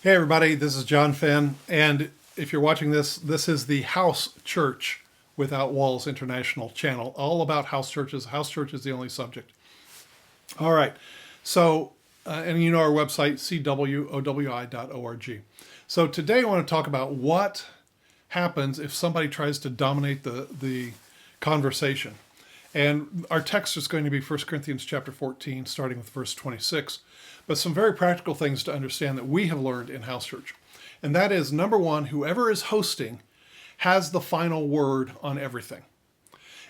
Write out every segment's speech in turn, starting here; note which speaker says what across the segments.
Speaker 1: Hey everybody, this is John Finn, and if you're watching this, this is the House Church Without Walls International channel, all about house churches. House church is the only subject. All right, so, and you know our website, cwowi.org. So today I want to talk about what happens if somebody tries to dominate the conversation. And our text is going to be 1 Corinthians chapter 14, starting with verse 26. But some very practical things to understand that we have learned in house church. And that is, number one, whoever is hosting has the final word on everything.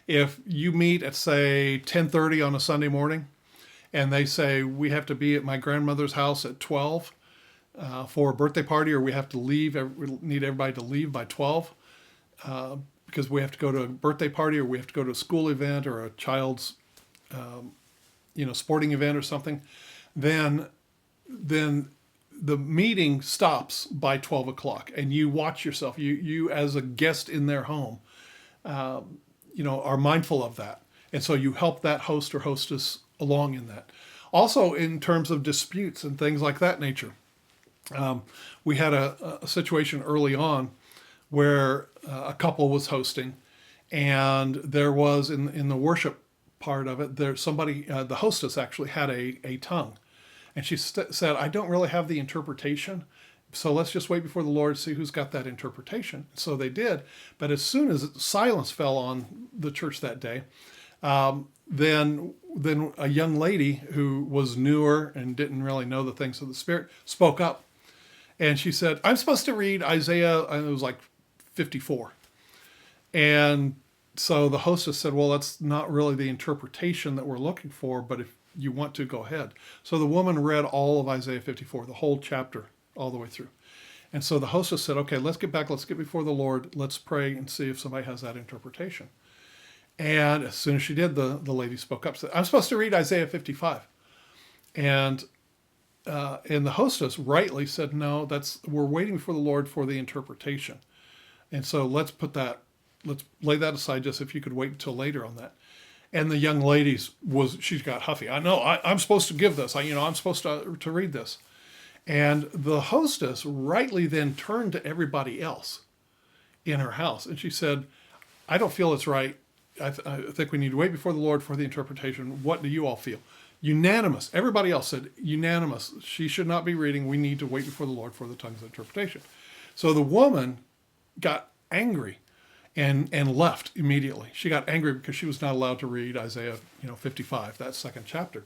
Speaker 1: If you meet at, say, 10:30 on a Sunday morning, and they say, we have to be at my grandmother's house at 12 for a birthday party, or we have to leave, we need everybody to leave by 12, because we have to go to a birthday party, or we have to go to a school event, or a child's sporting event or something, then the meeting stops by 12 o'clock, and you watch yourself. You as a guest in their home, are mindful of that, and so you help that host or hostess along in that. Also, in terms of disputes and things like that nature, we had a situation early on where a couple was hosting, and there was in the worship part of it, there somebody the hostess actually had a tongue, and she said, I don't really have the interpretation, so let's just wait before the Lord, see who's got that interpretation. So they did, but as soon as silence fell on the church that day, then a young lady who was newer and didn't really know the things of the Spirit spoke up, and she said, I'm supposed to read Isaiah, and it was like 54. And so the hostess said, well, that's not really the interpretation that we're looking for, but if you want to, go ahead. So the woman read all of Isaiah 54, the whole chapter, all the way through. And so the hostess said, okay, let's get back, let's get before the Lord, let's pray and see if somebody has that interpretation. And as soon as she did, the lady spoke up, said, I'm supposed to read Isaiah 55. And the hostess rightly said, no, we're waiting for the Lord for the interpretation. And so let's lay that aside, just if you could wait until later on that. And the young lady she's got huffy. I know, I'm supposed to give this. I'm supposed to read this. And the hostess rightly then turned to everybody else in her house. And she said, I don't feel it's right. I think we need to wait before the Lord for the interpretation. What do you all feel? Unanimous. Everybody else said unanimous. She should not be reading. We need to wait before the Lord for the tongue's interpretation. So the woman got angry and left immediately. She got angry because she was not allowed to read Isaiah 55, that second chapter.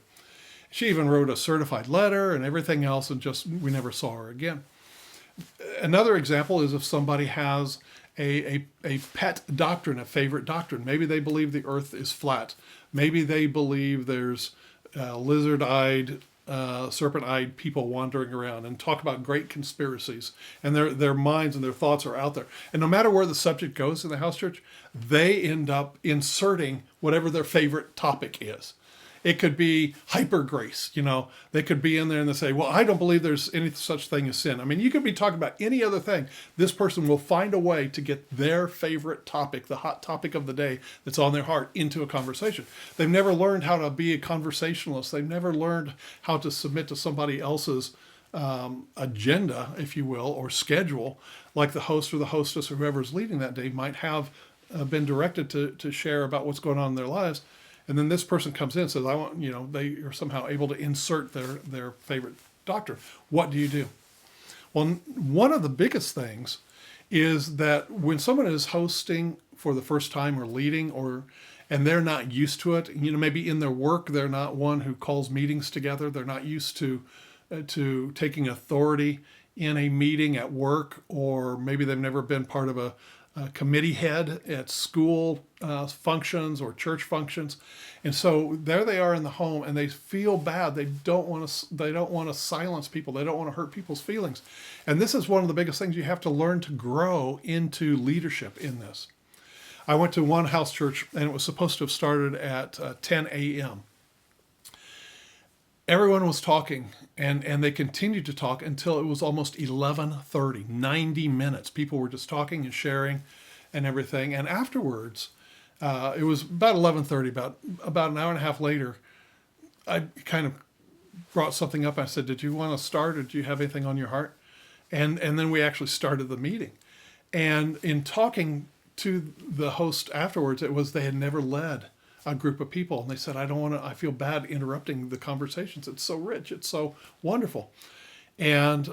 Speaker 1: She even wrote a certified letter and everything else, and just we never saw her again. Another example is if somebody has a pet doctrine, a favorite doctrine. Maybe they believe the earth is flat. Maybe they believe there's lizard-eyed, serpent-eyed people wandering around, and talk about great conspiracies, and their minds and their thoughts are out there. And no matter where the subject goes in the house church, they end up inserting whatever their favorite topic is. It could be hyper grace. They could be in there and they say, well, I don't believe there's any such thing as sin. I mean, you could be talking about any other thing. This person will find a way to get their favorite topic, the hot topic of the day that's on their heart, into a conversation. They've never learned how to be a conversationalist. They've never learned how to submit to somebody else's agenda, if you will, or schedule, like the host or the hostess or whoever's leading that day might have been directed to share about what's going on in their lives. And then this person comes in and says, I want, they are somehow able to insert their favorite doctrine. What do you do? Well, one of the biggest things is that when someone is hosting for the first time or leading, and they're not used to it, maybe in their work, they're not one who calls meetings together. They're not used to taking authority in a meeting at work, or maybe they've never been part of a committee head at school functions or church functions, and so there they are in the home, and they feel bad. They don't want to silence people. They don't want to hurt people's feelings, and this is one of the biggest things you have to learn to grow into leadership in this. I went to one house church, and it was supposed to have started at 10 a.m. Everyone was talking, and they continued to talk until it was almost 11:30, 90 minutes. People were just talking and sharing and everything. And afterwards, it was about 11:30, about an hour and a half later, I kind of brought something up. I said, did you want to start, or do you have anything on your heart? And then we actually started the meeting. And in talking to the host afterwards, it was they had never led a group of people. And they said, I feel bad interrupting the conversations. It's so rich. It's so wonderful. And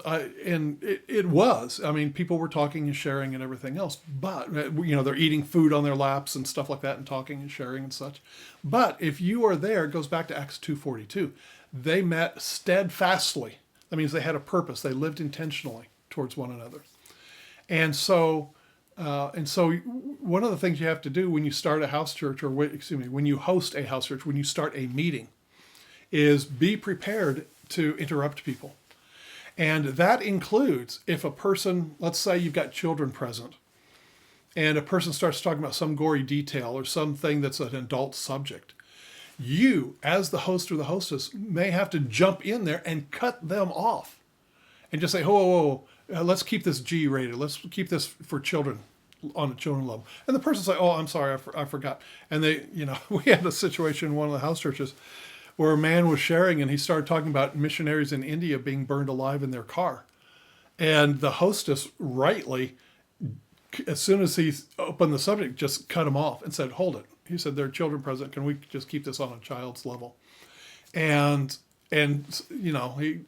Speaker 1: it was. I mean, people were talking and sharing and everything else. But, they're eating food on their laps and stuff like that and talking and sharing and such. But if you are there, it goes back to Acts 2:42. They met steadfastly. That means they had a purpose. They lived intentionally towards one another. And so one of the things you have to do when you start a house church, when you host a house church, when you start a meeting, is be prepared to interrupt people. And that includes if a person, let's say you've got children present, and a person starts talking about some gory detail or something that's an adult subject. You, as the host or the hostess, may have to jump in there and cut them off and just say, whoa, let's keep this G-rated. Let's keep this for children, on a children level. And the person's like, oh, I'm sorry, I forgot. And we had a situation in one of the house churches where a man was sharing and he started talking about missionaries in India being burned alive in their car. And the hostess rightly, as soon as he opened the subject, just cut him off and said, hold it. He said, there are children present. Can we just keep this on a child's level? And he,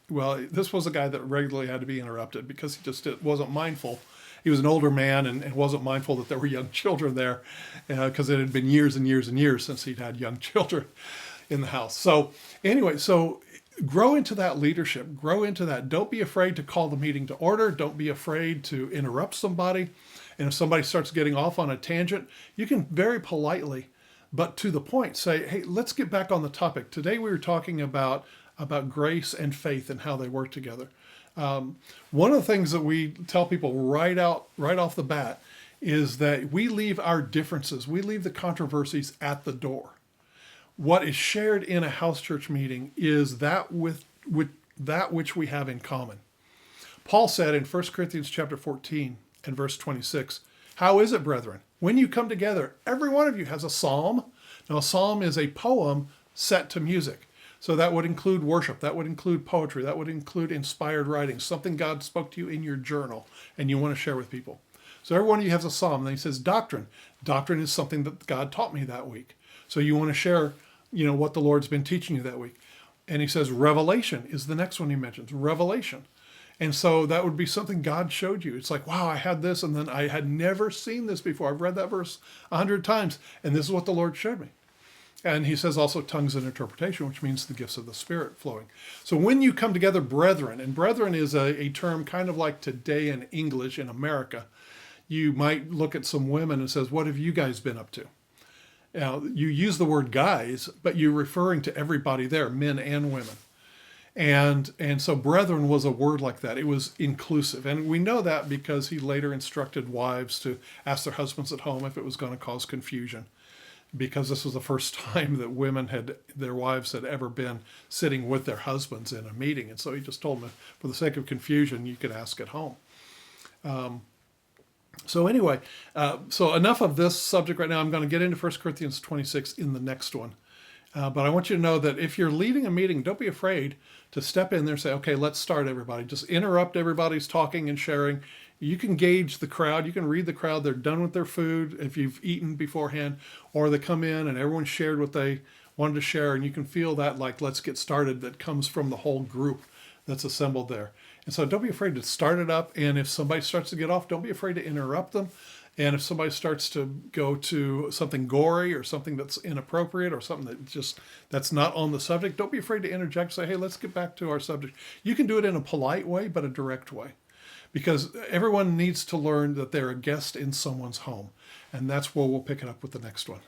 Speaker 1: well, this was a guy that regularly had to be interrupted because he just wasn't mindful. He was an older man and wasn't mindful that there were young children there because it had been years and years and years since he'd had young children in the house. So anyway, grow into that leadership, grow into that. Don't be afraid to call the meeting to order. Don't be afraid to interrupt somebody. And if somebody starts getting off on a tangent, you can very politely, but to the point, say, hey, let's get back on the topic. Today we were talking about grace and faith and how they work together. One of the things that we tell people right off the bat is that we leave our differences, we leave the controversies at the door. What is shared in a house church meeting is that with that which we have in common. Paul said in 1 Corinthians chapter 14 and verse 26, how is it, brethren? When you come together, every one of you has a psalm. Now, a psalm is a poem set to music. So that would include worship. That would include poetry. That would include inspired writing, something God spoke to you in your journal and you want to share with people. So every one of you has a psalm. And then he says doctrine. Doctrine is something that God taught me that week. So you want to share, what the Lord's been teaching you that week. And he says revelation is the next one he mentions, revelation. And so that would be something God showed you. It's like, wow, I had this and then I had never seen this before. I've read that verse 100 times and this is what the Lord showed me. And he says also tongues and interpretation, which means the gifts of the Spirit flowing. So when you come together, brethren, and brethren is a term kind of like today in English in America, you might look at some women and says, what have you guys been up to? Now, you use the word guys, but you're referring to everybody there, men and women. And so brethren was a word like that. It was inclusive. And we know that because he later instructed wives to ask their husbands at home if it was going to cause confusion. Because this was the first time that their wives had ever been sitting with their husbands in a meeting. And so he just told them, for the sake of confusion, you could ask at home. So enough of this subject right now. I'm going to get into 1 Corinthians 26 in the next one. But I want you to know that if you're leading a meeting, don't be afraid to step in there and say, okay, let's start, everybody. Just interrupt everybody's talking and sharing. You can gauge the crowd. You can read the crowd. They're done with their food if you've eaten beforehand, or they come in and everyone shared what they wanted to share. And you can feel that, like, let's get started, that comes from the whole group that's assembled there. And so don't be afraid to start it up. And if somebody starts to get off, don't be afraid to interrupt them. And if somebody starts to go to something gory or something that's inappropriate or something that's not on the subject, don't be afraid to interject. Say, hey, let's get back to our subject. You can do it in a polite way, but a direct way. Because everyone needs to learn that they're a guest in someone's home. And that's where we'll pick it up with the next one.